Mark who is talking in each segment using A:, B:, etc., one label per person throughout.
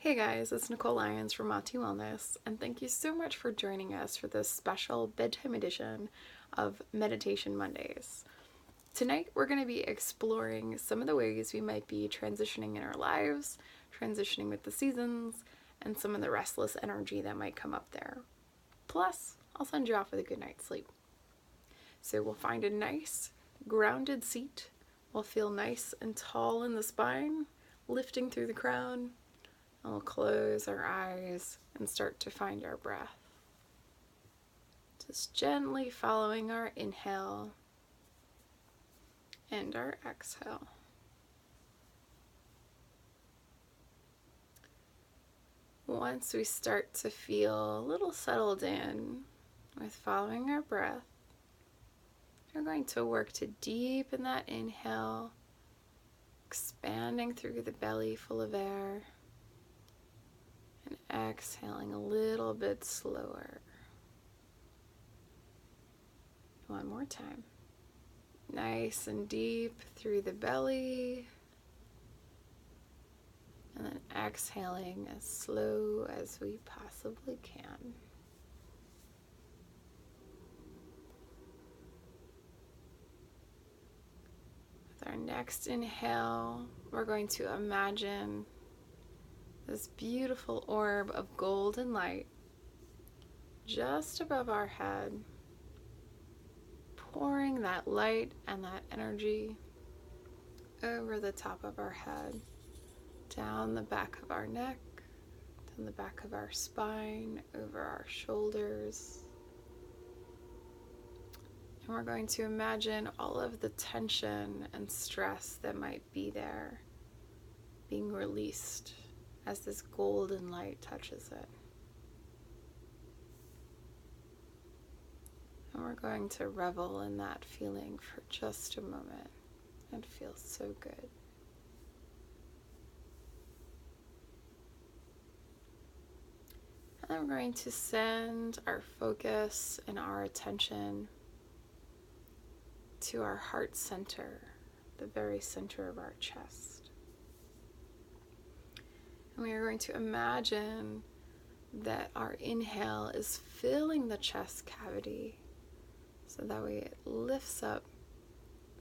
A: Hey guys, it's Nicole Lyons from Mati Wellness, and thank you so much for joining us for this special bedtime edition of Meditation Mondays. Tonight, we're going to be exploring some of the ways we might be transitioning in our lives, transitioning with the seasons, and some of the restless energy that might come up there. Plus, I'll send you off with a good night's sleep. So we'll find a nice, grounded seat. We'll feel nice and tall in the spine, lifting through the crown. And we'll close our eyes and start to find our breath. Just gently following our inhale and our exhale. Once we start to feel a little settled in with following our breath, we're going to work to deepen that inhale, expanding through the belly full of air, and exhaling a little bit slower. One more time. Nice and deep through the belly, and then exhaling as slow as we possibly can. With our next inhale, we're going to imagine this beautiful orb of golden light just above our head, pouring that light and that energy over the top of our head, down the back of our neck, down the back of our spine, over our shoulders. And we're going to imagine all of the tension and stress that might be there being released as this golden light touches it. And we're going to revel in that feeling for just a moment. It feels so good. And then we're going to send our focus and our attention to our heart center, the very center of our chest. And we are going to imagine that our inhale is filling the chest cavity so that way it lifts up,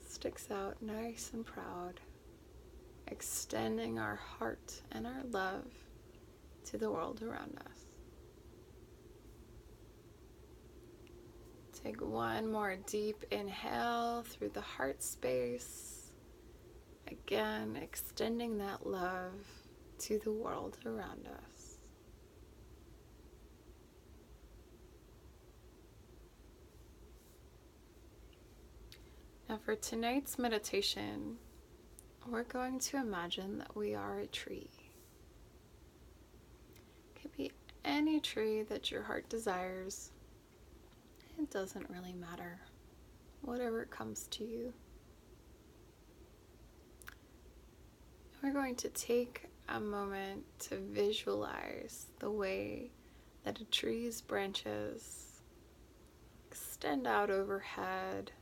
A: sticks out nice and proud, extending our heart and our love to the world around us. Take one more deep inhale through the heart space, again extending that love to the world around us. Now for tonight's meditation, we're going to imagine that we are a tree. It could be any tree that your heart desires. It doesn't really matter. Whatever comes to you. We're going to take a moment to visualize the way that a tree's branches extend out overhead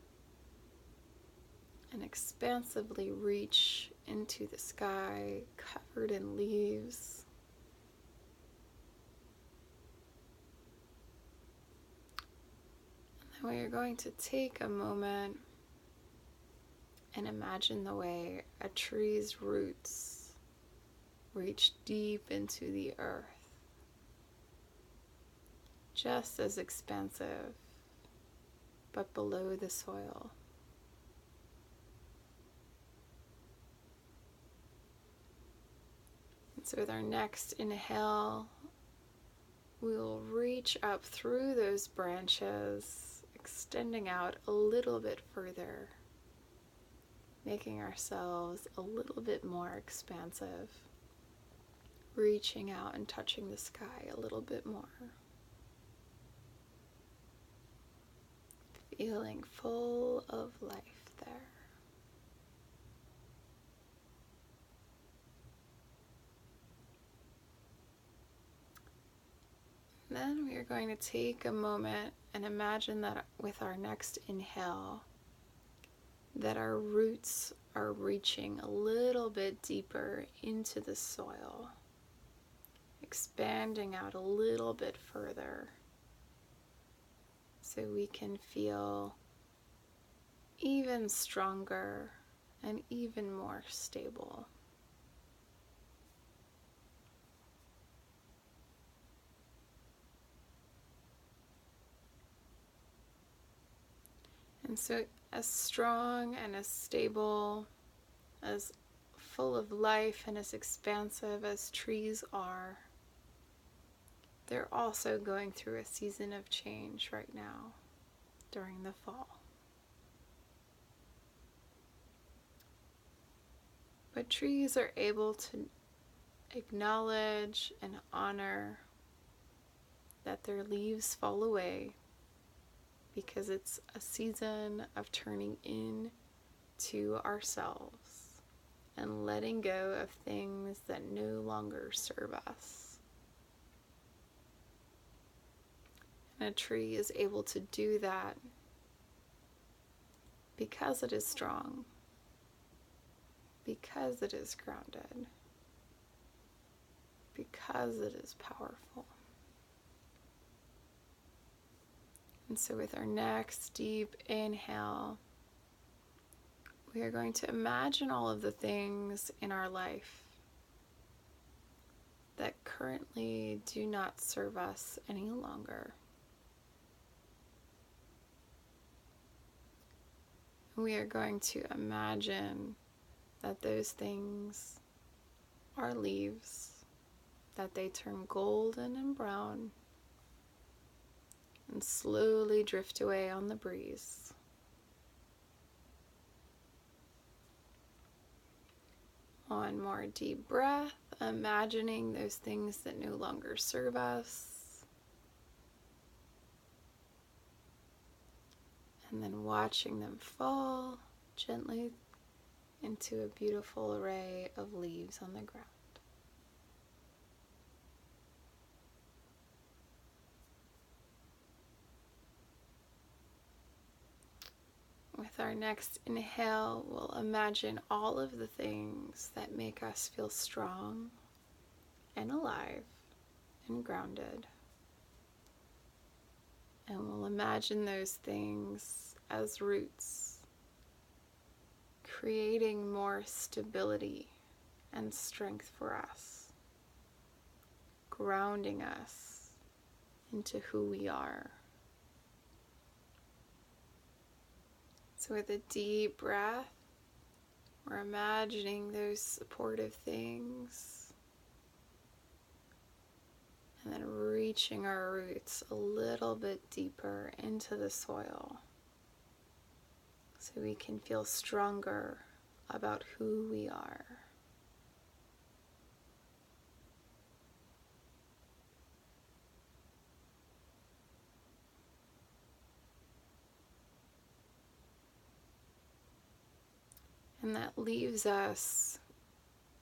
A: and expansively reach into the sky, covered in leaves. And then we are going to take a moment and imagine the way a tree's roots reach deep into the earth, just as expansive, but below the soil. So with our next inhale, we'll reach up through those branches, extending out a little bit further, making ourselves a little bit more expansive, reaching out and touching the sky a little bit more. Feeling full of life there. Then we are going to take a moment and imagine that with our next inhale, that our roots are reaching a little bit deeper into the soil, expanding out a little bit further so we can feel even stronger and even more stable. And so, as strong and as stable, as full of life and as expansive as trees are, they're also going through a season of change right now during the fall. But trees are able to acknowledge and honor that their leaves fall away because it's a season of turning in to ourselves and letting go of things that no longer serve us. And a tree is able to do that because it is strong, because it is grounded, because it is powerful. And so with our next deep inhale, we are going to imagine all of the things in our life that currently do not serve us any longer. We are going to imagine that those things are leaves, that they turn golden and brown and slowly drift away on the breeze. One more deep breath, imagining those things that no longer serve us. And then watching them fall gently into a beautiful array of leaves on the ground. With our next inhale, we'll imagine all of the things that make us feel strong and alive and grounded. And we'll imagine those things as roots, creating more stability and strength for us, grounding us into who we are. So with a deep breath, we're imagining those supportive things and then reaching our roots a little bit deeper into the soil so we can feel stronger about who we are. And that leaves us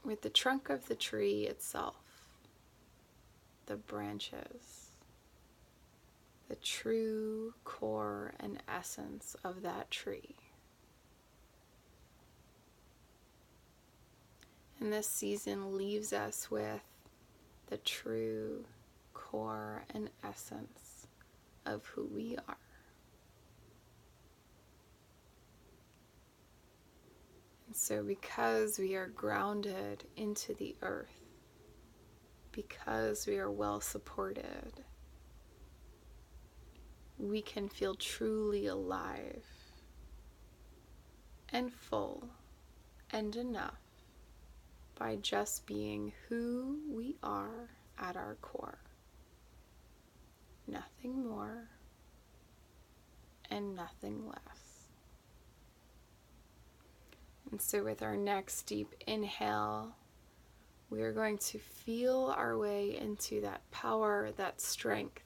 A: with the trunk of the tree itself, the branches, the true core and essence of that tree. And this season leaves us with the true core and essence of who we are. So because we are grounded into the earth, because we are well supported, we can feel truly alive and full and enough by just being who we are at our core. Nothing more and nothing less. And so with our next deep inhale, we are going to feel our way into that power, that strength,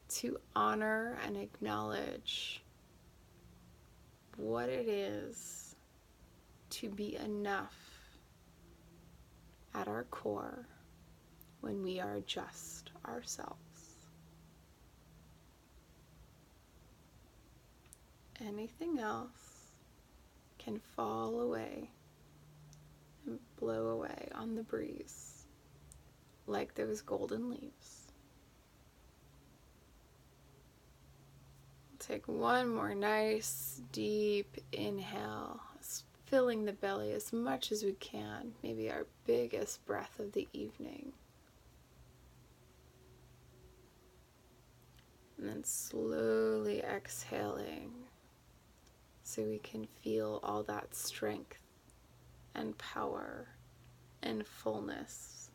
A: to honor and acknowledge what it is to be enough at our core when we are just ourselves. Anything else can fall away and blow away on the breeze, like those golden leaves. Take one more nice deep inhale, filling the belly as much as we can, maybe our biggest breath of the evening. And then slowly exhaling so we can feel all that strength and power and fullness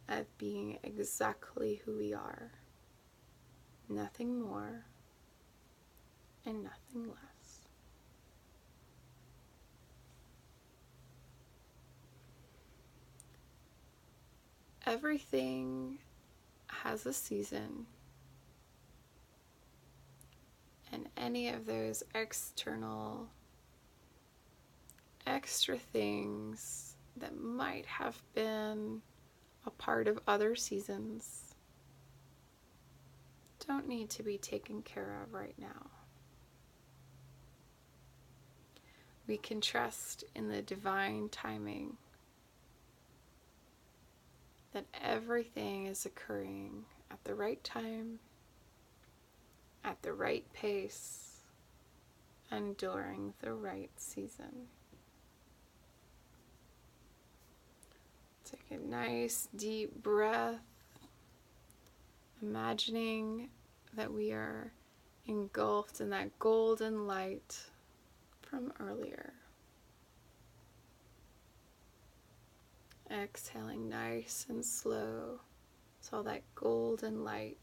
A: of being exactly who we are. Nothing more and nothing less. Everything has a season, and any of those external extra things that might have been a part of other seasons don't need to be taken care of right now. We can trust in the divine timing that everything is occurring at the right time, at the right pace, and during the right season. Take a nice deep breath, imagining that we are engulfed in that golden light from earlier. Exhaling nice and slow so all that golden light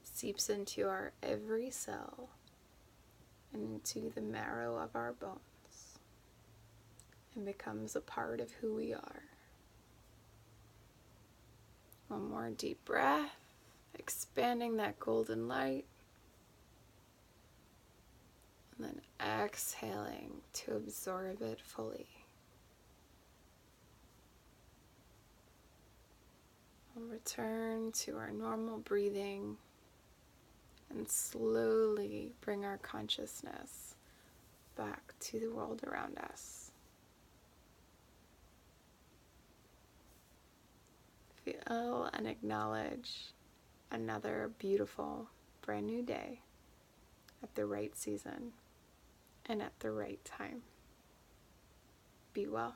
A: seeps into our every cell and into the marrow of our bones and becomes a part of who we are. One more deep breath, expanding that golden light, and then exhaling to absorb it fully. We'll return to our normal breathing and slowly bring our consciousness back to the world around us. Feel and acknowledge another beautiful, brand new day at the right season and at the right time. Be well.